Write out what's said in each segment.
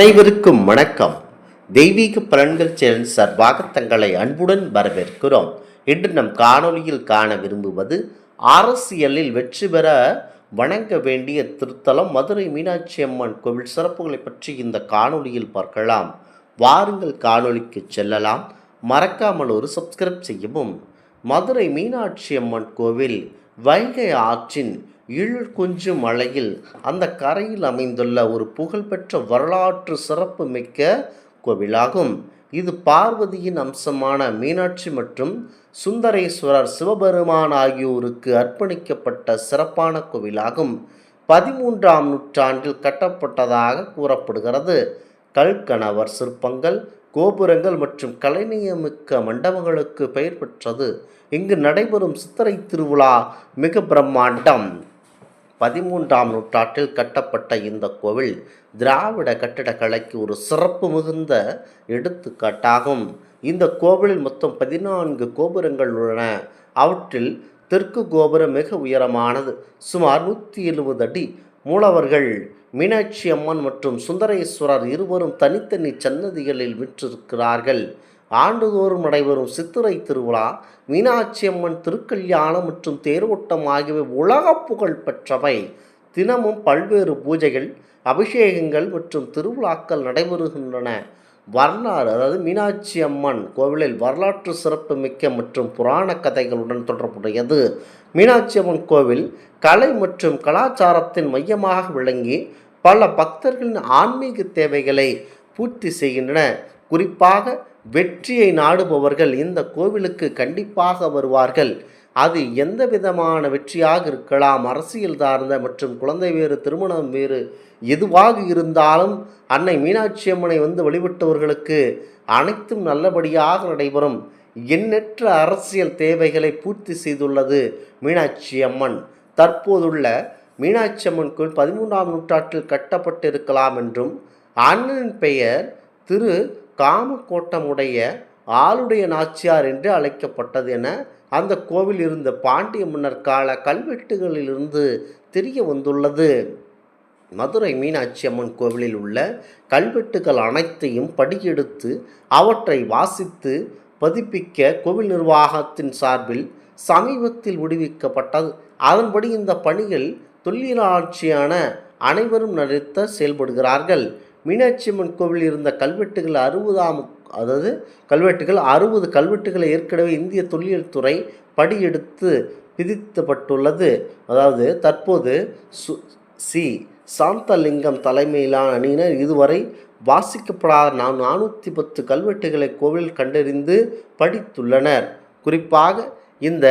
அனைவருக்கும் வணக்கம். தெய்வீக பலன்கள் சேனல் சார்பாக தங்களை அன்புடன் வரவேற்கிறோம். இன்று நம் காணொளியில் காண விரும்புவது அரசியலில் வெற்றி பெற வணங்க வேண்டிய திருத்தலம் மதுரை மீனாட்சி அம்மன் கோவில் சிறப்புகளை பற்றி இந்த காணொளியில் பார்க்கலாம். வாருங்கள் காணொளிக்கு செல்லலாம். மறக்காமல் ஒரு சப்ஸ்கிரைப் செய்யவும். மதுரை மீனாட்சி அம்மன் கோவில் வைகை ஆற்றின் கொஞ்சும் மலையில் அந்த கரையில் அமைந்துள்ள ஒரு புகழ்பெற்ற வரலாற்று சிறப்பு மிக்க கோவிலாகும். இது பார்வதியின் அம்சமான மீனாட்சி மற்றும் சுந்தரேஸ்வரர் சிவபெருமான் ஆகியோருக்கு அர்ப்பணிக்கப்பட்ட சிறப்பான கோவிலாகும். 13ஆம் நூற்றாண்டில் கட்டப்பட்டதாக கூறப்படுகிறது. கல்கணவர் சிற்பங்கள், கோபுரங்கள் மற்றும் கலைநயமிக்க மண்டபங்களுக்கு பெயர் பெற்றது. இங்கு நடைபெறும் சித்திரை திருவிழா மிக பிரம்மாண்டம். 13ஆம் நூற்றாண்டில் கட்டப்பட்ட இந்த கோவில் திராவிட கட்டிடக்கலைக்கு ஒரு சிறப்பு மிகுந்த எடுத்துக்காட்டாகும். இந்த கோவிலில் மொத்தம் 14 கோபுரங்கள் உள்ளன. அவற்றில் தெற்கு கோபுரம் மிக உயரமானது, சுமார் 170 அடி. மூலவர்கள் மீனாட்சி அம்மன் மற்றும் சுந்தரேஸ்வரர் இருவரும் தனித்தனி சன்னதிகளில் விற்றிருக்கிறார்கள். ஆண்டுதோறும் நடைபெறும் சித்திரை திருவிழா, மீனாட்சி அம்மன் திருக்கல்யாணம் மற்றும் தேரோட்டம் ஆகியவை உலக புகழ் பெற்றவை. தினமும் பல்வேறு பூஜைகள், அபிஷேகங்கள் மற்றும் திருவிழாக்கள் நடைபெறுகின்றன. வரலாறு, அதாவது மீனாட்சி அம்மன் கோவிலில் வரலாற்று சிறப்பு மிக்க மற்றும் புராண கதைகளுடன் தொடர்புடையது. மீனாட்சி அம்மன் கோவில் கலை மற்றும் கலாச்சாரத்தின் மையமாக விளங்கி பல பக்தர்களின் ஆன்மீக தேவைகளை பூர்த்தி செய்கின்றன. குறிப்பாக வெற்றியை நாடுபவர்கள் இந்த கோவிலுக்கு கண்டிப்பாக வருவார்கள். அது எந்த விதமான வெற்றியாக இருக்கலாம், அரசியல் சார்ந்த மற்றும் குழந்தை வேறு, திருமணம் வேறு எதுவாக இருந்தாலும் அன்னை மீனாட்சி அம்மனை வழிபட்டவர்களுக்கு அனைத்தும் நல்லபடியாக நடைபெறும். எண்ணற்ற அரசியல் தேவைகளை பூர்த்தி செய்துள்ளது மீனாட்சி அம்மன். தற்போதுள்ள மீனாட்சி அம்மன் கோவில் 13ஆம் நூற்றாண்டில் கட்டப்பட்டிருக்கலாம் என்றும், அண்ணனின் பெயர் திரு காமக்கோட்டமுடைய ஆளுடைய நாச்சியார் என்று அழைக்கப்பட்டது என அந்த கோவில் இருந்த பாண்டிய மன்னர் கால கல்வெட்டுகளிலிருந்து தெரிய வந்துள்ளது. மதுரை மீனாட்சி அம்மன் கோவிலில் உள்ள கல்வெட்டுகள் அனைத்தையும் படியெடுத்து அவற்றை வாசித்து பதிப்பிக்க கோவில் நிர்வாகத்தின் சார்பில் சமீபத்தில் விடுவிக்கப்பட்டது. அதன்படி இந்த பணிகள் தொல்லியலாட்சியான அனைவரும் நடத்த செயல்படுகிறார்கள். மீனாட்சி அம்மன் கோவில் இருந்த கல்வெட்டுகள் 60 கல்வெட்டுகளை ஏற்கனவே இந்திய தொல்லியல் துறை படியெடுத்து பிரிக்கப்பட்டுள்ளது. அதாவது தற்போது சி சாந்தலிங்கம் தலைமையிலான அணியினர் இதுவரை வாசிக்கப்படாத 410 கல்வெட்டுகளை கோவில் கண்டறிந்து படித்துள்ளனர். குறிப்பாக இந்த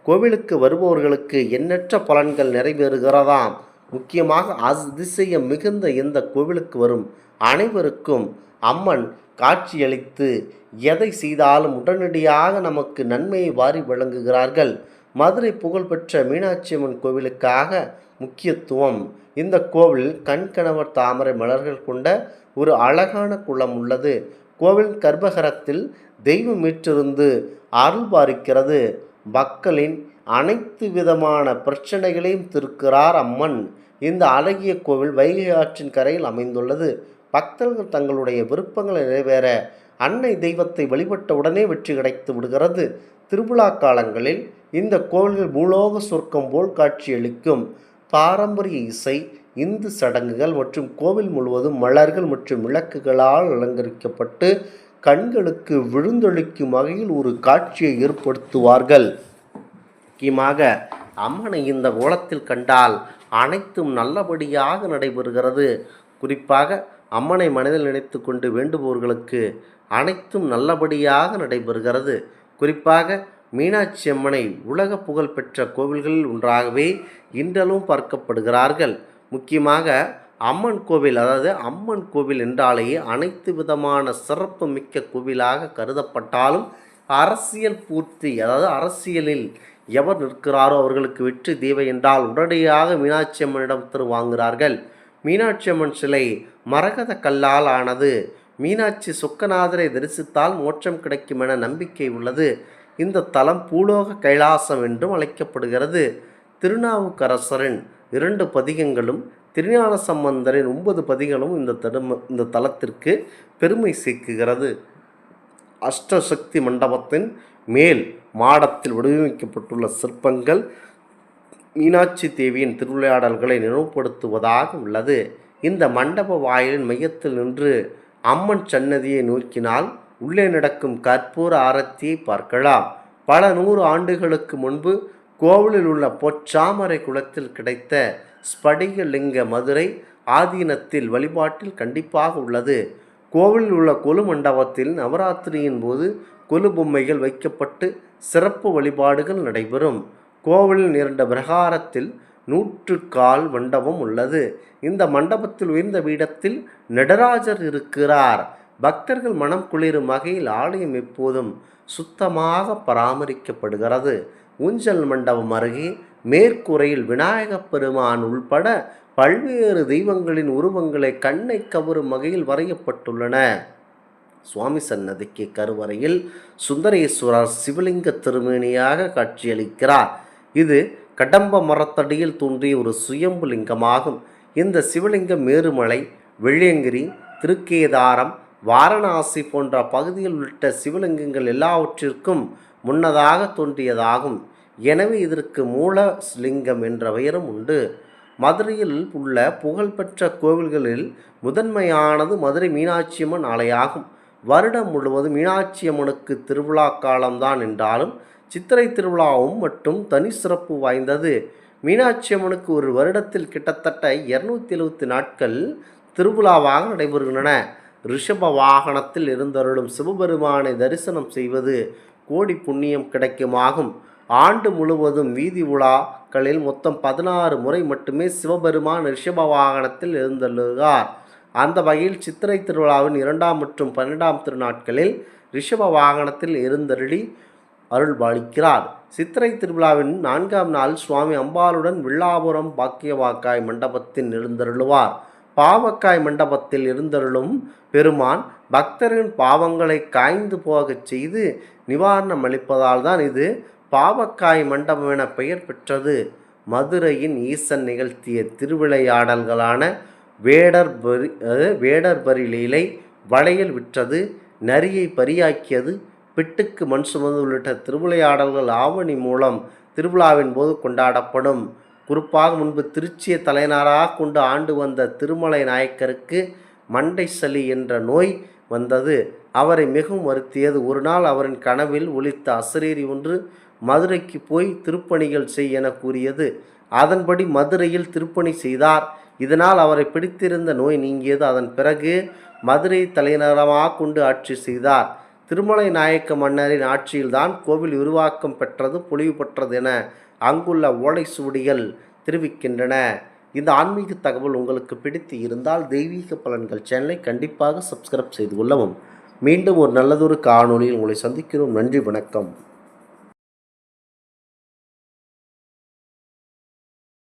கோவிலுக்கு வருபவர்களுக்கு எண்ணற்ற பலன்கள் நிறைவேறுகிறதாம். முக்கியமாக அதிசயம் மிகுந்த இந்த கோவிலுக்கு வரும் அனைவருக்கும் அம்மன் காட்சியளித்து எதை செய்தாலும் உடனடியாக நமக்கு நன்மையை வாரி வழங்குகிறார்கள். மதுரை புகழ்பெற்ற மீனாட்சி அம்மன் கோவிலுக்காக முக்கியத்துவம். இந்த கோவில் கண்கணவர் தாமரை மலர்கள் கொண்ட ஒரு அழகான குளம் உள்ளது. கோவில் கர்ப்பகரத்தில் தெய்வம் வீற்றிருந்து அருள் பாலிக்கிறது. மக்களின் அனைத்து விதமான பிரச்சனைகளையும் தீர்க்கிறார் அம்மன். இந்த அழகிய கோவில் வைகை ஆற்றின் கரையில் அமைந்துள்ளது. பக்தர்கள் தங்களுடைய விருப்பங்களை நிறைவேற அன்னை தெய்வத்தை வழிபட்ட உடனே வெற்றி கிடைத்து விடுகிறது. திருவிழா காலங்களில் இந்த கோவில்கள் பூலோக சொர்க்கம் போல் காட்சியளிக்கும். பாரம்பரிய இசை, இந்து சடங்குகள் மற்றும் கோவில் முழுவதும் மலர்கள் மற்றும் விளக்குகளால் அலங்கரிக்கப்பட்டு கண்களுக்கு விழுந்தொழிக்கும் வகையில் ஒரு காட்சியை ஏற்படுத்துவார்கள். முக்கியமாக அம்மனை இந்த கோலத்தில் கண்டால் அனைத்தும் நல்லபடியாக நடைபெறுகிறது. குறிப்பாக அம்மனை மனதில் நினைத்து கொண்டு வேண்டுபவர்களுக்கு அனைத்தும் நல்லபடியாக நடைபெறுகிறது. குறிப்பாக மீனாட்சி அம்மனை உலக புகழ் பெற்ற கோவில்களில் ஒன்றாகவே இன்றளவும் பார்க்கப்படுகிறார்கள். முக்கியமாக அம்மன் கோவில், அதாவது அம்மன் கோவில் என்றாலேயே அனைத்து விதமான சிறப்பு மிக்க கோவிலாக கருதப்பட்டாலும் அரசியல் பூர்த்தி, அதாவது அரசியலில் எவர் நிற்கிறாரோ அவர்களுக்கு வெற்றி தேவை என்றால் உடனடியாக மீனாட்சி அம்மனிடம் வாங்குகிறார்கள். மீனாட்சி அம்மன் சிலை மரகத கல்லால் ஆனது. மீனாட்சி சொக்கநாதரை தரிசித்தால் மோட்சம் கிடைக்கும் என நம்பிக்கை உள்ளது. இந்த தலம் பூலோக கைலாசம் என்றும் அழைக்கப்படுகிறது. திருநாவுக்கரசரின் 2 பதிகங்களும் திருஞான சம்பந்தரின் 9 பதிகளும் இந்த தலத்திற்கு பெருமை சேர்க்குகிறது. அஷ்டசக்தி மண்டபத்தின் மேல் மாடத்தில் வடிவமைக்கப்பட்டுள்ள சிற்பங்கள் மீனாட்சி தேவியின் திருவிளையாடல்களை நினைவுபடுத்துவதாக உள்ளது. இந்த மண்டப வாயிலின் மையத்தில் நின்று அம்மன் சன்னதியை நோக்கினால் உள்ளே நடக்கும் கற்பூர ஆரத்தியை பார்க்கலாம். பல 100 ஆண்டுகளுக்கு முன்பு கோவிலில் உள்ள பொற்றாமரை குளத்தில் கிடைத்த ஸ்படிகலிங்க மதுரை ஆதீனத்தில் வழிபாட்டில் கண்டிப்பாக உள்ளது. கோவிலில் உள்ள கொலு மண்டபத்தில் நவராத்திரியின் போது கொலு பொம்மைகள் வைக்கப்பட்டு சிறப்பு வழிபாடுகள் நடைபெறும். கோவிலின் 2 பிரகாரத்தில் 100 கால் மண்டபம் உள்ளது. இந்த மண்டபத்தில் உயர்ந்த பீடத்தில் நடராஜர் இருக்கிறார். பக்தர்கள் மனம் குளிரும் வகையில் ஆலயம் எப்போதும் சுத்தமாக பராமரிக்கப்படுகிறது. ஊஞ்சல் மண்டபம் அருகே மேற்கூரையில் விநாயகப் பெருமான் உள்பட பல்வேறு தெய்வங்களின் உருவங்களை கண்ணை கவரும் வகையில் வரையப்பட்டுள்ளன. சுவாமி சன்னதிக்கு கருவறையில் சுந்தரேஸ்வரர் சிவலிங்க திருமேனியாக காட்சியளிக்கிறார். இது கடம்ப மரத்தடியில் தோன்றிய ஒரு சுயம்பு லிங்கமாகும். இந்த சிவலிங்கம் மேருமலை, வெள்ளியங்கிரி, திருக்கேதாரம், வாரணாசி போன்ற பகுதியில் உள்ளிட்ட சிவலிங்கங்கள் எல்லாவற்றிற்கும் முன்னதாக தோன்றியதாகும். எனவே இதற்கு மூலலிங்கம் என்ற பெயரும் உண்டு. மதுரையில் உள்ள புகழ்பெற்ற கோவில்களில் முதன்மையானது மதுரை மீனாட்சியம்மன் ஆலயமாகும். வருடம் முழுவதும் மீனாட்சியம்மனுக்கு திருவிழா காலம்தான் என்றாலும் சித்திரை திருவிழாவும் மட்டும் தனி சிறப்பு வாய்ந்தது. மீனாட்சியம்மனுக்கு ஒரு வருடத்தில் கிட்டத்தட்ட 270 நாட்கள் திருவிழாவாக நடைபெறுகின்றன. ரிஷப வாகனத்தில் இருந்தருளும் சிவபெருமானை தரிசனம் செய்வது கோடி புண்ணியம் கிடைக்குமாகும். ஆண்டு முழுவதும் வீதி உலாக்களில் மொத்தம் 16 முறை மட்டுமே சிவபெருமான் ரிஷப வாகனத்தில் எழுந்தருளுகிறார். அந்த வகையில் சித்திரை திருவிழாவின் 2ஆம் மற்றும் 12ஆம் திருநாட்களில் ரிஷப வாகனத்தில் எழுந்தருளி அருள்பாலிக்கிறார். சித்திரை திருவிழாவின் 4ஆம் நாள் சுவாமி அம்பாளுடன் வில்லாபுரம் பாக்கியவாக்காய் மண்டபத்தில் எழுந்தருளுவார். பாவக்காய் மண்டபத்தில் எழுந்தருளும் பெருமான் பக்தரின் பாவங்களை காய்ந்து போகச் செய்து நிவாரணம் அளிப்பதால் தான் இது பாவக்காய் மண்டபம் என பெயர் பெற்றது. மதுரையின் ஈசன் நிகழ்த்திய திருவிளையாடல்களான வேடர்பரி லீலை, வளையல் விற்றது, நரியை பரியாக்கியது, பிட்டுக்கு மண் சுமந்து உள்ளிட்ட திருவிளையாடல்கள் ஆவணி மூலம் திருவிழாவின் போது கொண்டாடப்படும். குறிப்பாக முன்பு திருச்சியை தலைநகராக கொண்டு ஆண்டு வந்த திருமலை நாயக்கருக்கு மண்டை சளி என்ற நோய் வந்தது. அவரை மிகவும் வருத்தியது. ஒரு நாள் அவரின் கனவில் ஒலித்த அசரீரி ஒன்று மதுரைக்கு போய் திருப்பணிகள் செய் என கூறியது. அதன்படி மதுரையில் திருப்பணி செய்தார். இதனால் அவரை பிடித்திருந்த நோய் நீங்கியது. அதன் பிறகு மதுரை தலைநகரமாக கொண்டு ஆட்சி செய்தார். திருமலை நாயக்க மன்னரின் ஆட்சியில்தான் கோவில் உருவாக்கம் பெற்றது, பொலிவு பெற்றது என அங்குள்ள ஓலை சுவடிகள் தெரிவிக்கின்றன. இந்த ஆன்மீக தகவல் உங்களுக்கு பிடித்து இருந்தால் தெய்வீக பலன்கள் சேனலை கண்டிப்பாக சப்ஸ்கிரைப் செய்து கொள்ளவும். மீண்டும் ஒரு நல்லதொரு காணொளியில் உங்களை சந்திக்கிறோம். நன்றி, வணக்கம்.